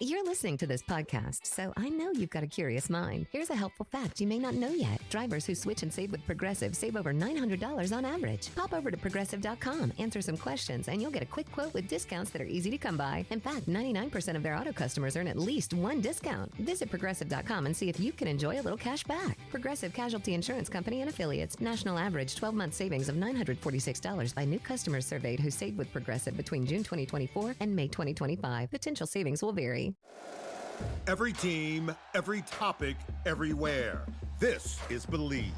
You're listening to this podcast, so I know you've got a curious mind. Here's a helpful fact you may not know yet. Drivers who switch and save with Progressive save over $900 on average. Pop over to Progressive.com, answer some questions, and you'll get a quick quote with discounts that are easy to come by. In fact, 99% of their auto customers earn at least one discount. Visit Progressive.com and see if you can enjoy a little cash back. Progressive Casualty Insurance Company and Affiliates. National average 12-month savings of $946 by new customers surveyed who saved with Progressive between June 2024 and May 2025. Potential savings will vary. Every team, every topic, everywhere. This is Believe.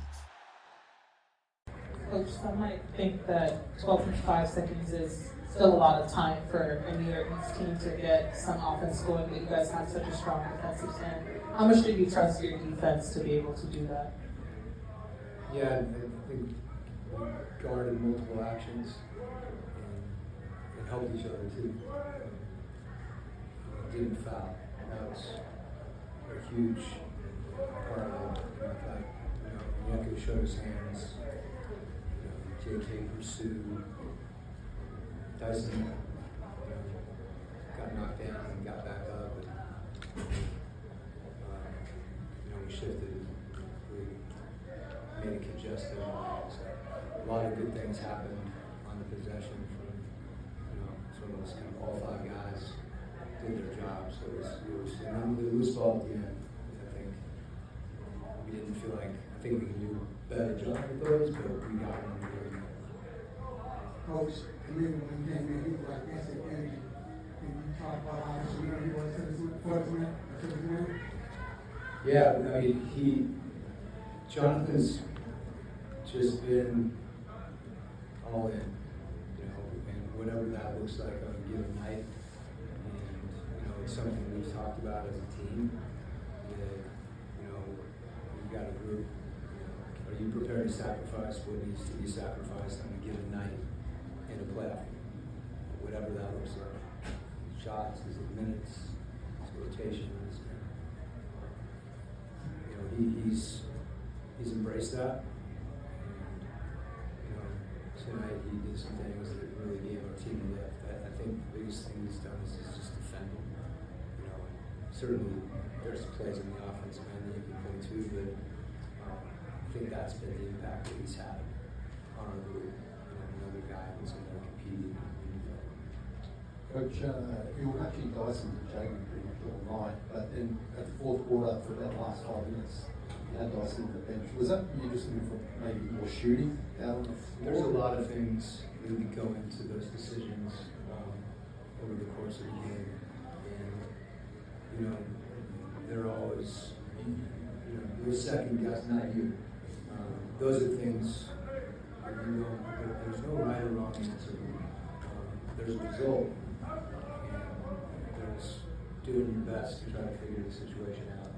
Coach, some might think that 12.5 seconds is still a lot of time for a New York Knicks team to get some offense going, but you guys have such a strong defensive stand. How much do you trust your defense to be able to do that? Yeah, I think we guarded multiple actions and helped each other too. Didn't foul. That was a huge part of it. In fact, Yeko showed his hands. JK pursued. Dyson got knocked down and got back up. And, we shifted. We made it congested. So a lot of good things happened on the possession from sort of those kind of all five guys did their job. So it was the loose ball at the end. I think we didn't feel like, I think we can do a better job with those, but we got one really good. Coach, and then when you came in, he was like instant energy. And you talk about how much he was for his win. Yeah, I mean, Jonathan's just been all in, and whatever that looks like on a given night. It's something we've talked about as a team. That, we've got a group. Are you prepared to sacrifice what needs to be sacrificed on a given night in a playoff? Whatever that looks like. Shots, is it minutes, is it rotations? He's embraced that. And, tonight he did some things that really gave our team a lift. I think the biggest thing he's done is just defending. Certainly, there's plays in the offensive end that you can point to, but I think that's been the impact that he's had on our group. Another guy who's in there competing. Coach, you were actually Dyson and Jaden pretty much all night, but then at the fourth quarter, for about the last 5 minutes, you had Dyson on the bench. Was that you just looking for maybe more shooting out on the floor? There's a lot of things that would go into those decisions over the course of the game. They're always, you're second guess, not you. Those are things that there's no right or wrong answer. There's a result, and there's doing your best to try to figure the situation out.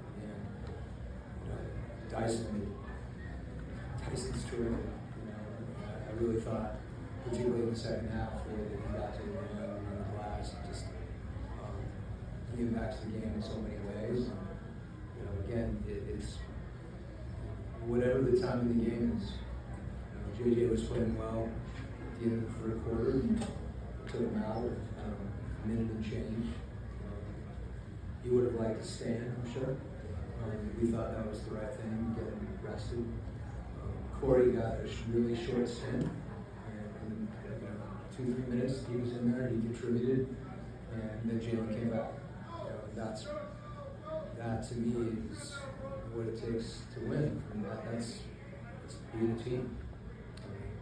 And Dyson's terrific. I really thought, particularly in the second half, where he got to the rim and the glass, just he impacts the game in so many ways. Again, it's whatever the time of the game is. JJ was playing well at the end of the third quarter. Took him out a minute and change. He would have liked to stand, I'm sure. We thought that was the right thing, get him rested. Corey got a really short stint, and 2-3 minutes he was in there, he contributed, and then Jalen came back. That to me is what it takes to win. And that's being a team.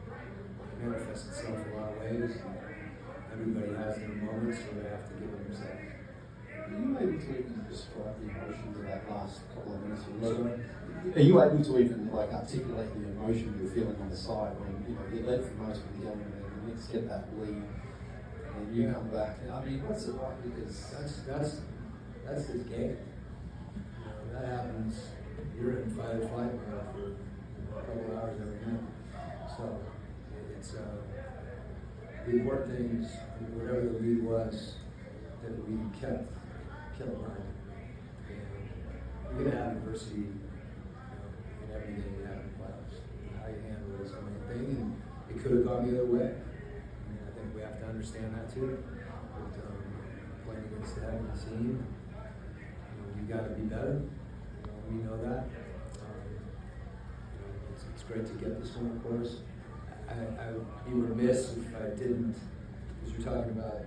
It manifests itself in a lot of ways. Everybody has their moments, so they have to give them themselves. Are you able to even describe the emotions of that last couple of minutes? Are you able to even articulate the emotion you're feeling on the side when you led for most of the game and then the Knicks get that lead and you come back? I mean, what's it like? Because that's his game. That happens. You're in fight or flight mode for a couple hours every night. So it's the important thing is whatever the lead was, that we kept learning. And you're gonna have adversity, in every game you have in the playoffs. How you handle it is the main thing, and it could have gone the other way. I think we have to understand that too. But, playing against that team, got to be better. We know that. It's great to get this one, of course. I would be remiss if I didn't, because you're talking about,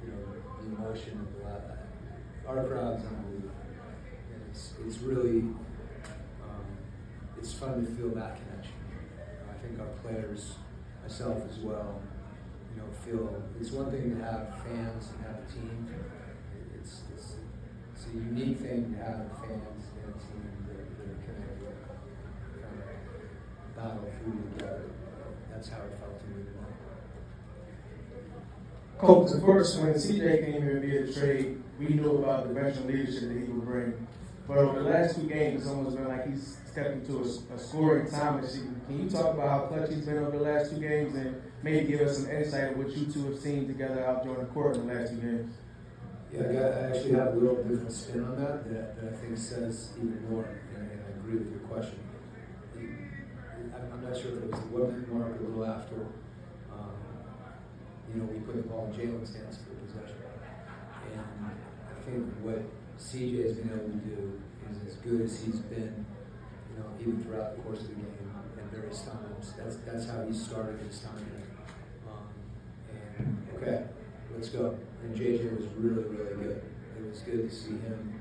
the emotion of our crowd's unbelievable. And it's really, it's fun to feel that connection. I think our players, myself as well, feel it's one thing to have fans and have a team. It's a unique thing to have fans and a team that are connected, kind of battle through together. That's how it felt to me tonight. Coach, of course, when CJ came here via the trade, we knew about the veteran leadership that he would bring. But over the last 2 games, it's almost been like he's stepped into a scoring time machine. Can you talk about how clutch he's been over the last 2 games and maybe give us some insight of what you two have seen together out during the court in the last 2 games? Yeah, I actually have a little different spin on that I think says even more, and I agree with your question. I'm not sure if it was the 1-minute mark or a little after. We put the ball in Jalen's hands for possession. And I think what CJ has been able to do is as good as he's been, even throughout the course of the game at various times. That's how he started his time here. And okay, let's go. And JJ was really, really good. It was good to see him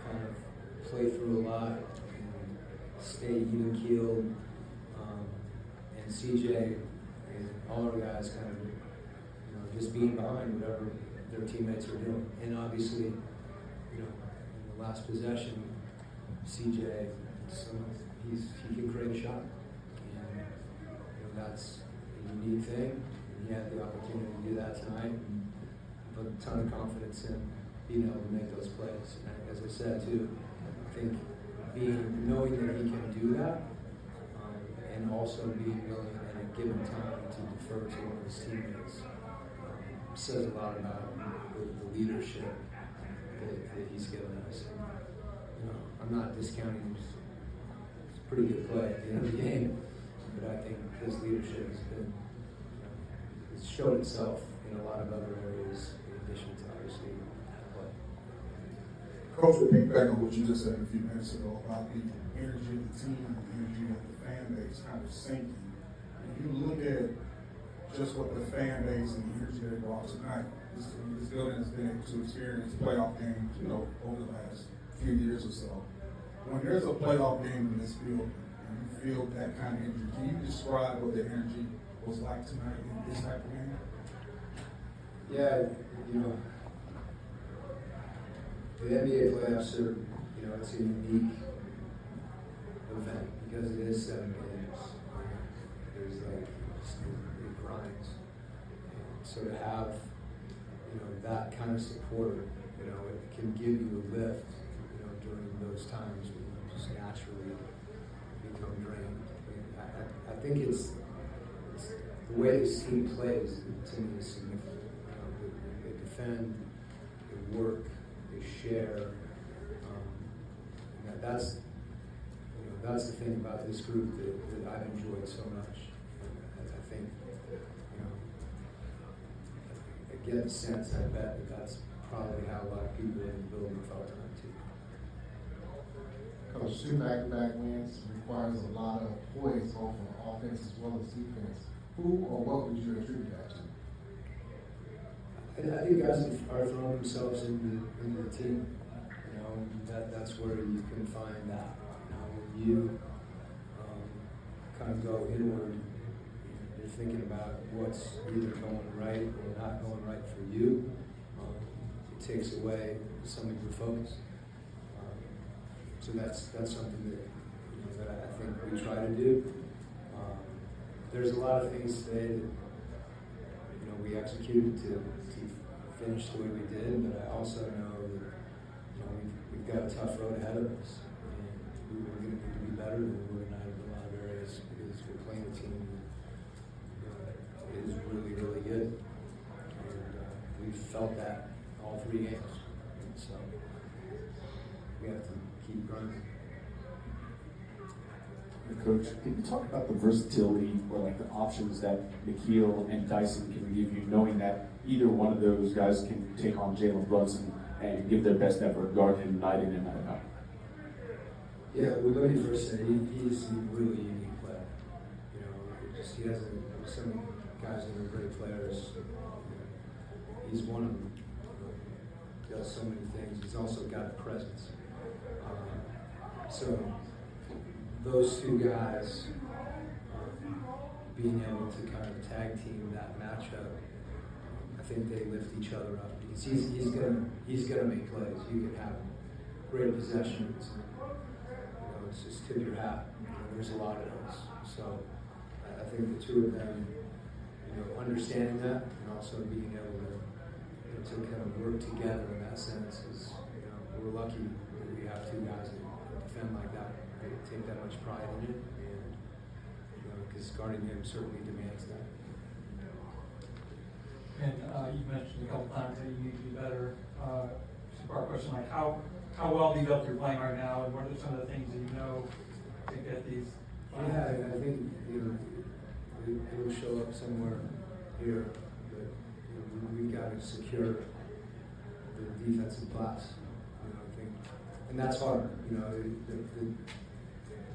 kind of play through a lot and stay even keeled. And CJ and all our guys kind of, just being behind whatever their teammates are doing. And obviously, in the last possession, CJ, he can create a shot. And that's a unique thing. And he had the opportunity to do that tonight. And put a ton of confidence in being able to make those plays. And as I said too, I think knowing that he can do that, and also being willing at a given time to defer to one of his teammates, says a lot about the leadership that he's given us. And, I'm not discounting it's a pretty good play at the end of the game, but I think his leadership has been, it's shown itself in a lot of other areas in addition to obviously play. Coach, to piggyback on what you just said a few minutes ago about the energy of the team and the energy of the fan base kind of sinking. If you look at just what the fan base and the energy they brought tonight, this building has been able to experience playoff games, over the last few years or so. When there's a playoff game in this field and you feel that kind of energy, can you describe what the energy was like tonight in this type of game? Yeah, the NBA playoffs are, it's a unique event because it is 7 games. There's it grinds. So to have, that kind of support, it can give you a lift, during those times when you just naturally become drained. I think it's the way this team plays to me is significant. They defend, they work, they share. That's the thing about this group that I've enjoyed so much. I think, I get the sense, I bet that's probably how a lot of people in the building felt tonight too. Coach, 2 back-to-back wins requires a lot of poise both on offense as well as defense. Who or what would you attribute that to? I think guys are throwing themselves into the team. That's where you can find that. When you kind of go inward, you're thinking about what's either going right or not going right for you. It takes away some of your focus. So that's something that I think we try to do. There's a lot of things today that we executed to finish the way we did, but I also know that we've got a tough road ahead of us, and we're going to need to be better than we were tonight in a lot of areas because we're playing a team that is really, really good, and we've felt that all 3 games, and so we have to keep grinding. Coach, can you talk about the versatility or the options that Nikhil and Dyson can give you, knowing that either one of those guys can take on Jalen Brunson and give their best effort guarding him night in and night out. Yeah, with what he first said, he's a really unique player. You know, just he has some guys that are great players. He's one of them. He does so many things. He's also got a presence. So those two guys being able to kind of tag team that matchup, I think they lift each other up because he's gonna make plays. You can have great possessions. It's just tip your hat. There's a lot of those. So I think the two of them, understanding that and also being able to kind of work together in that sense is, we're lucky that we have two guys that defend like that. They take that much pride in it, and because guarding him certainly demands that. And you mentioned a couple times that you need to be better. Two-part question, like how well do you feel like you're playing right now, and what are some of the things that you know to get these? Yeah, I think it'll show up somewhere here, but we've got to secure the defensive glass. I think, and that's hard.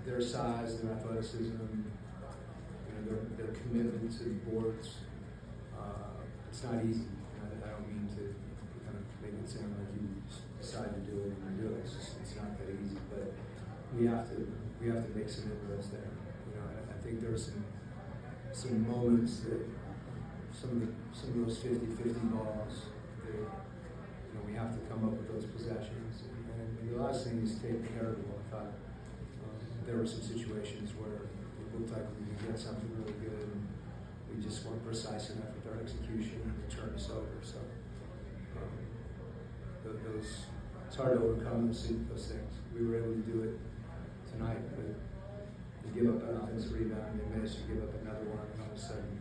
Their size, their athleticism, their commitment to the boards. It's not easy. I don't mean to kind of make it sound like you decide to do it and you do it. It's not that easy, but we have to make some inroads there. I think there are some moments that some of those 50-50 balls that we have to come up with those possessions. And the last thing is take care of the ball. I thought there were some situations where it looked like we could get something really good, and we just weren't precise enough with our execution and it turned us over. So it's hard to overcome those things. We were able to do it tonight, but you give up an offensive rebound, you miss, you give up another one, and all of a sudden,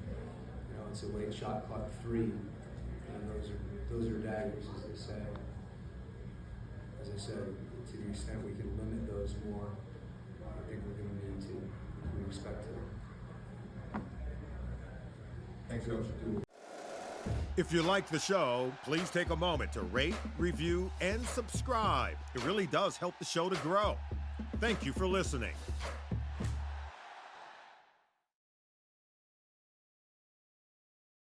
it's a late shot clock 3, and those are daggers, as they say. As I said, to the extent we can limit those more, I think we're going to need to. We expect to. Thanks, Coach. If you like the show, please take a moment to rate, review, and subscribe. It really does help the show to grow. Thank you for listening.